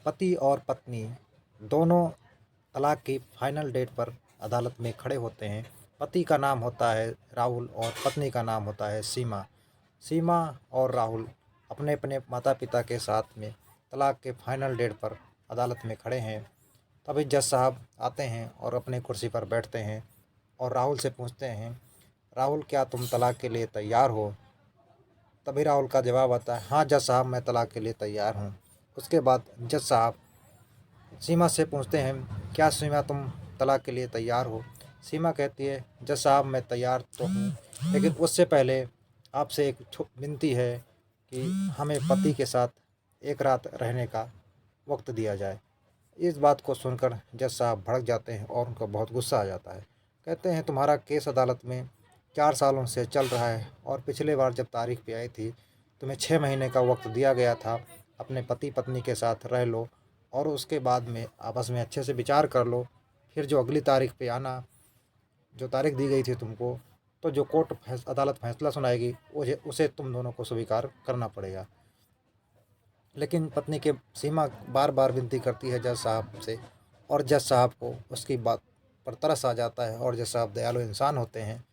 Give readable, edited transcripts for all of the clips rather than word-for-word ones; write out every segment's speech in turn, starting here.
पति और पत्नी दोनों तलाक की फाइनल डेट पर अदालत में खड़े होते हैं। पति का नाम होता है राहुल और पत्नी का नाम होता है सीमा। सीमा और राहुल अपने अपने माता पिता के साथ में तलाक के फाइनल डेट पर अदालत में खड़े हैं। तभी जज साहब आते हैं और अपने कुर्सी पर बैठते हैं और राहुल से पूछते हैं, राहुल क्या तुम तलाक के लिए तैयार हो? तभी राहुल का जवाब आता है, हाँ जज साहब मैं तलाक के लिए तैयार हूँ। उसके बाद जज साहब सीमा से पूछते हैं, क्या सीमा तुम तलाक के लिए तैयार हो? सीमा कहती है, जज साहब मैं तैयार तो हूँ, लेकिन उससे पहले आपसे एक विनती है कि हमें पति के साथ एक रात रहने का वक्त दिया जाए। इस बात को सुनकर जज साहब भड़क जाते हैं और उनको बहुत गुस्सा आ जाता है। कहते हैं, तुम्हारा केस अदालत में 4 सालों से चल रहा है और पिछले बार जब तारीख पे आई थी तुम्हें 6 महीने का वक्त दिया गया था, अपने पति पत्नी के साथ रह लो और उसके बाद में आपस में अच्छे से विचार कर लो। फिर जो अगली तारीख पे आना, जो तारीख दी गई थी तुमको, तो जो कोर्ट अदालत फैसला सुनाएगी उसे तुम दोनों को स्वीकार करना पड़ेगा। लेकिन पत्नी के सीमा बार बार विनती करती है जज साहब से और जज साहब को उसकी बात पर तरस आ जाता है और जज साहब दयालु इंसान होते हैं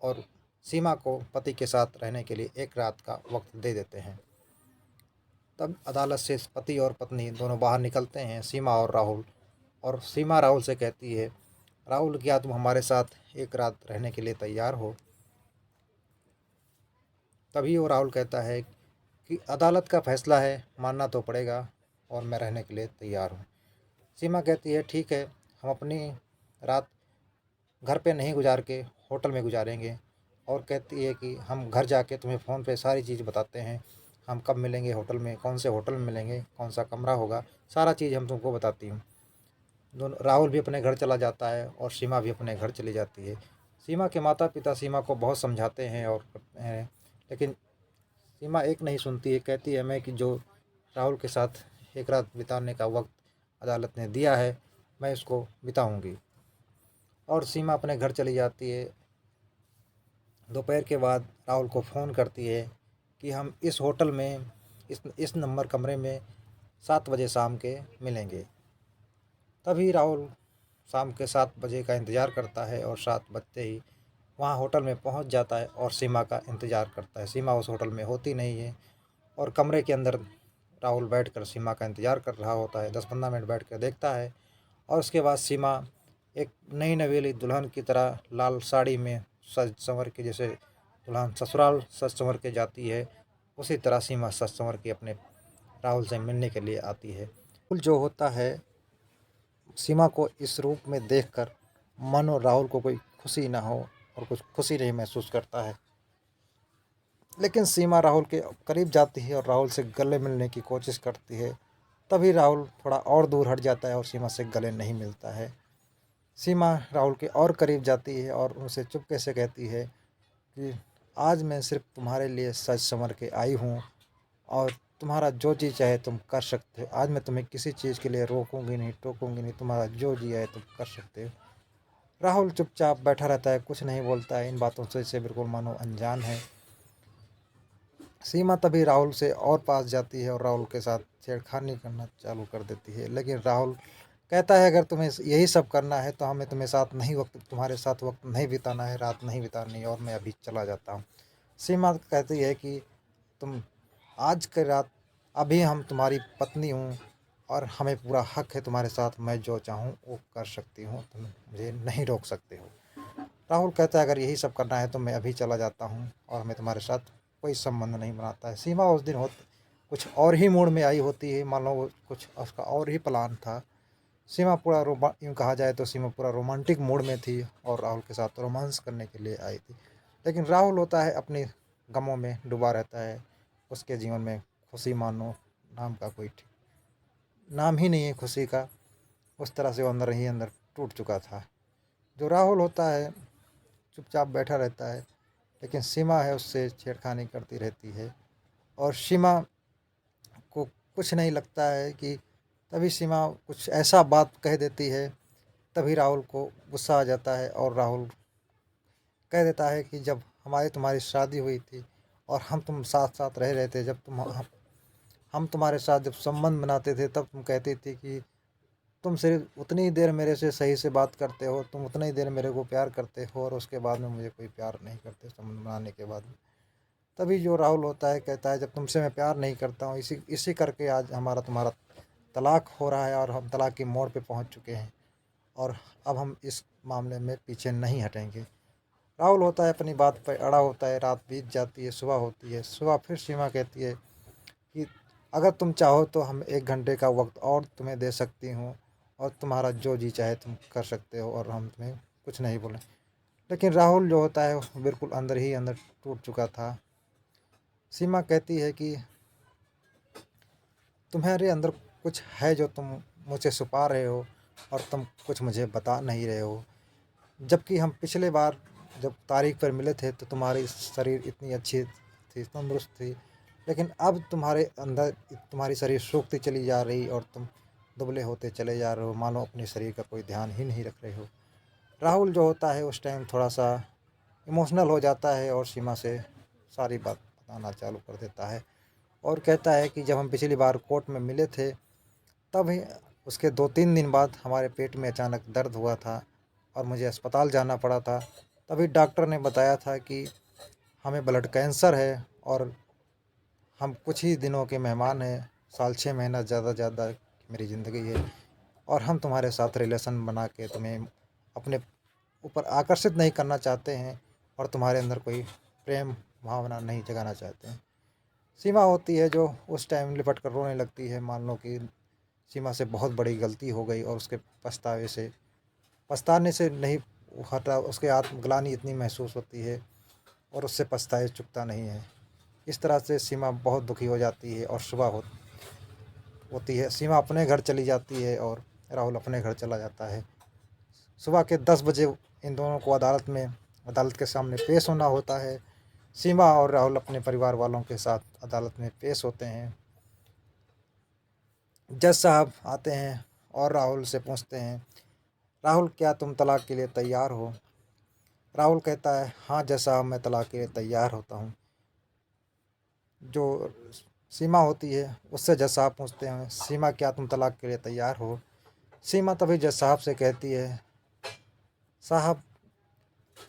और सीमा को पति के साथ रहने के लिए एक रात का वक्त दे देते हैं। तब अदालत से पति और पत्नी दोनों बाहर निकलते हैं, सीमा और राहुल। और सीमा राहुल से कहती है, राहुल क्या तुम हमारे साथ एक रात रहने के लिए तैयार हो? तभी वो राहुल कहता है कि अदालत का फैसला है, मानना तो पड़ेगा और मैं रहने के लिए तैयार हूँ। सीमा कहती है, ठीक है, हम अपनी रात घर पे नहीं गुजार के होटल में गुजारेंगे। और कहती है कि हम घर जाके तुम्हें फ़ोन पे सारी चीज़ बताते हैं, हम कब मिलेंगे होटल में, कौन से होटल में मिलेंगे, कौन सा कमरा होगा, सारा चीज़ हम तुमको बताती हूँ। दोनों राहुल भी अपने घर चला जाता है और सीमा भी अपने घर चली जाती है। सीमा के माता पिता सीमा को बहुत समझाते हैं और लेकिन सीमा एक नहीं सुनती है। कहती है, मैं कि जो राहुल के साथ एक रात बिताने का वक्त अदालत ने दिया है मैं इसको बिताऊंगी। और सीमा अपने घर चली जाती है। दोपहर के बाद राहुल को फ़ोन करती है कि हम इस होटल में इस नंबर कमरे में 7 बजे शाम के मिलेंगे। तभी राहुल शाम के 7 बजे का इंतज़ार करता है और 7 बजते ही वहाँ होटल में पहुँच जाता है और सीमा का इंतज़ार करता है। सीमा उस होटल में होती नहीं है और कमरे के अंदर राहुल बैठकर सीमा का इंतज़ार कर रहा होता है। 10-15 मिनट बैठ कर देखता है और उसके बाद सीमा एक नई नवेली दुल्हन की तरह लाल साड़ी में सज संवर के, जैसे दुल्हन ससुराल सज संवर के जाती है, उसी तरह सीमा सज संवर के अपने राहुल से मिलने के लिए आती है। राहुल जो होता है, सीमा को इस रूप में देखकर मानो राहुल को कोई खुशी ना हो और कुछ खुशी नहीं महसूस करता है। लेकिन सीमा राहुल के करीब जाती है और राहुल से गले मिलने की कोशिश करती है। तभी राहुल थोड़ा और दूर हट जाता है और सीमा से गले नहीं मिलता है। सीमा राहुल के और करीब जाती है और उनसे चुपके से कहती है कि आज मैं सिर्फ तुम्हारे लिए सज संवर के आई हूँ और तुम्हारा जो जी चाहे तुम कर सकते हो। आज मैं तुम्हें किसी चीज़ के लिए रोकूंगी नहीं, टोकूंगी नहीं, तुम्हारा जो जी है तुम कर सकते हो। राहुल चुपचाप बैठा रहता है, कुछ नहीं बोलता है। इन बातों से बिल्कुल मानो अनजान है। सीमा तभी राहुल से और पास जाती है और राहुल के साथ छेड़खानी करना चालू कर देती है। लेकिन राहुल कहता है, अगर तुम्हें यही सब करना है तो हमें तुम्हारे साथ वक्त नहीं बिताना है, रात नहीं बितानी और मैं अभी चला जाता हूँ। सीमा कहती है कि तुम आज की रात, अभी हम तुम्हारी पत्नी हूँ और हमें पूरा हक है तुम्हारे साथ, मैं जो चाहूँ वो कर सकती हूँ, तुम मुझे नहीं रोक सकते हो। राहुल कहता है, अगर यही सब करना है तो मैं अभी चला जाता हूँ और मैं तुम्हारे साथ कोई संबंध नहीं बनाता है। सीमा उस दिन कुछ और ही मूड में आई होती है, मान लो वो कुछ उसका और ही प्लान था। सीमा पूरा यूँ कहा जाए तो सीमा पूरा रोमांटिक मूड में थी और राहुल के साथ रोमांस करने के लिए आई थी। लेकिन राहुल होता है अपने गमों में डूबा रहता है। उसके जीवन में खुशी मानो नाम का कोई नाम ही नहीं है खुशी का। उस तरह से वो अंदर ही अंदर टूट चुका था। जो राहुल होता है चुपचाप बैठा रहता है, लेकिन सीमा है उससे छेड़खानी करती रहती है और सीमा को कुछ नहीं लगता है कि तभी सीमा कुछ ऐसा बात कह देती है। तभी राहुल को गुस्सा आ जाता है और राहुल कह देता है कि जब हमारी तुम्हारी शादी हुई थी और हम तुम साथ साथ रह रहे थे, जब हम तुम्हारे साथ जब संबंध बनाते थे तब तुम कहती थी कि तुम सिर्फ उतनी ही देर मेरे से सही से बात करते हो, तुम उतनी ही देर मेरे को प्यार करते हो और उसके बाद में मुझे कोई प्यार नहीं करते संबंध बनाने के बाद में। तभी जो राहुल होता है कहता है जब तुमसे मैं प्यार नहीं करता हूँ, इसी इसी करके आज हमारा तुम्हारा तलाक हो रहा है और हम तलाक की मोड़ पे पहुँच चुके हैं और अब हम इस मामले में पीछे नहीं हटेंगे। राहुल होता है अपनी बात पर अड़ा होता है। रात बीत जाती है, सुबह होती है। सुबह फिर सीमा कहती है कि अगर तुम चाहो तो हम 1 घंटे का वक्त और तुम्हें दे सकती हूँ और तुम्हारा जो जी चाहे तुम कर सकते हो और हम तुम्हें कुछ नहीं बोले। लेकिन राहुल जो होता है वो बिल्कुल अंदर ही अंदर टूट चुका था। सीमा कहती है कि तुम्हारे अंदर कुछ है जो तुम मुझसे छुपा रहे हो और तुम कुछ मुझे बता नहीं रहे हो। जबकि हम पिछले बार जब तारीख पर मिले थे तो तुम्हारी शरीर इतनी अच्छी थी, तंदुरुस्त थी, लेकिन अब तुम्हारे अंदर तुम्हारी शरीर सूखती चली जा रही और तुम दुबले होते चले जा रहे हो, मानो अपने शरीर का कोई ध्यान ही नहीं रख रहे हो। राहुल जो होता है उस टाइम थोड़ा सा इमोशनल हो जाता है और सीमा से सारी बात बताना चालू कर देता है और कहता है कि जब हम पिछली बार कोर्ट में मिले थे तब ही उसके 2-3 दिन बाद हमारे पेट में अचानक दर्द हुआ था और मुझे अस्पताल जाना पड़ा था। तभी डॉक्टर ने बताया था कि हमें ब्लड कैंसर है और हम कुछ ही दिनों के मेहमान हैं, साल 6 महीना ज़्यादा ज़्यादा मेरी ज़िंदगी है और हम तुम्हारे साथ रिलेशन बना के तुम्हें अपने ऊपर आकर्षित नहीं करना चाहते हैं और तुम्हारे अंदर कोई प्रेम भावना नहीं जगाना चाहते हैं। सीमा होती है जो उस टाइम लिपट कर रोने लगती है, मान लो कि सीमा से बहुत बड़ी गलती हो गई और उसके पछताने से नहीं हटा, उसके आत्मग्लानि इतनी महसूस होती है और उससे पछताए चुकता नहीं है। इस तरह से सीमा बहुत दुखी हो जाती है और सुबह होती है। सीमा अपने घर चली जाती है और राहुल अपने घर चला जाता है। सुबह के 10 बजे इन दोनों को अदालत के सामने पेश होना होता है। सीमा और राहुल अपने परिवार वालों के साथ अदालत में पेश होते हैं। जज साहब आते हैं और राहुल से पूछते हैं, राहुल क्या तुम तलाक के लिए तैयार हो? राहुल कहता है, हाँ जज साहब मैं तलाक के लिए तैयार होता हूँ। जो सीमा होती है उससे जज साहब पूछते हैं, सीमा क्या तुम तलाक के लिए तैयार हो? सीमा तभी जज साहब से कहती है, साहब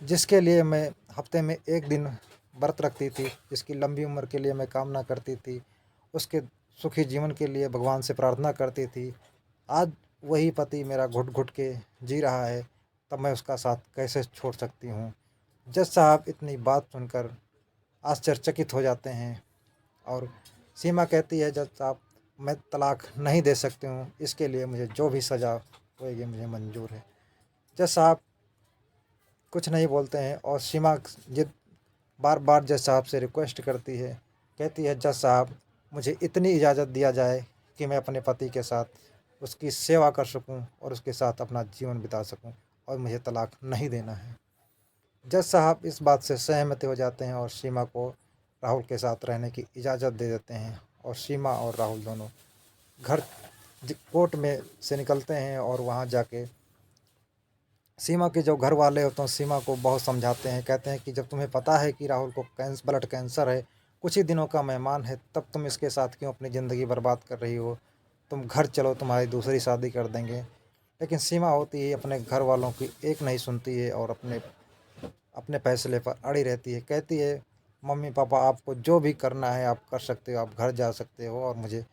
जिसके लिए मैं हफ्ते में 1 दिन व्रत रखती थी, जिसकी लंबी उम्र के लिए मैं कामना करती थी, उसके सुखी जीवन के लिए भगवान से प्रार्थना करती थी, आज वही पति मेरा घुट घुट के जी रहा है, तब मैं उसका साथ कैसे छोड़ सकती हूँ? जज साहब इतनी बात सुनकर आश्चर्यचकित हो जाते हैं और सीमा कहती है, जज साहब मैं तलाक नहीं दे सकती हूँ, इसके लिए मुझे जो भी सज़ा होएगी मुझे मंजूर है। जज साहब कुछ नहीं बोलते हैं और सीमा जिद बार बार जज साहब से रिक्वेस्ट करती है, कहती है, जज साहब मुझे इतनी इजाज़त दिया जाए कि मैं अपने पति के साथ उसकी सेवा कर सकूं और उसके साथ अपना जीवन बिता सकूं और मुझे तलाक नहीं देना है। जज साहब इस बात से सहमत हो जाते हैं और सीमा को राहुल के साथ रहने की इजाज़त दे देते हैं और सीमा और राहुल दोनों घर कोर्ट में से निकलते हैं और वहाँ जाके सीमा के जो घर वाले होते हैं सीमा को बहुत समझाते हैं, कहते हैं कि जब तुम्हें पता है कि राहुल को ब्लड कैंसर है, कुछ ही दिनों का मेहमान है, तब तुम इसके साथ क्यों अपनी ज़िंदगी बर्बाद कर रही हो? तुम घर चलो, तुम्हारी दूसरी शादी कर देंगे। लेकिन सीमा होती है अपने घर वालों की एक नहीं सुनती है और अपने अपने फैसले पर अड़ी रहती है। कहती है, मम्मी पापा आपको जो भी करना है आप कर सकते हो, आप घर जा सकते हो और मुझे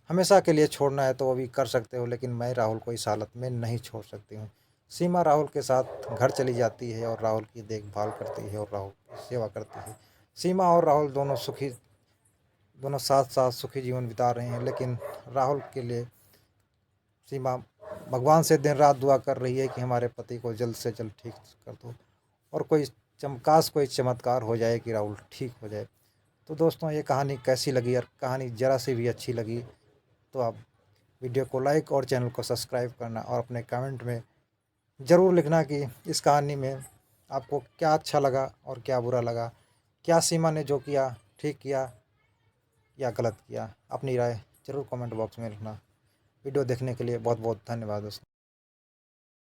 हमेशा के लिए छोड़ना है तो वो भी कर सकते हो, लेकिन मैं राहुल को इस हालत में नहीं छोड़ सकती हूँ। सीमा राहुल के साथ घर चली जाती है और राहुल की देखभाल करती है और राहुल की सेवा करती है। सीमा और राहुल दोनों साथ साथ सुखी जीवन बिता रहे हैं, लेकिन राहुल के लिए सीमा भगवान से दिन रात दुआ कर रही है कि हमारे पति को जल्द से जल्द ठीक कर दो और कोई चमत्कार हो जाए कि राहुल ठीक हो जाए। तो दोस्तों ये कहानी कैसी लगी? और कहानी ज़रा सी भी अच्छी लगी तो आप वीडियो को लाइक और चैनल को सब्सक्राइब करना और अपने कमेंट में ज़रूर लिखना कि इस कहानी में आपको क्या अच्छा लगा और क्या बुरा लगा। क्या सीमा ने जो किया ठीक किया या गलत किया? अपनी राय ज़रूर कमेंट बॉक्स में लिखना। वीडियो देखने के लिए बहुत बहुत धन्यवाद दोस्तों।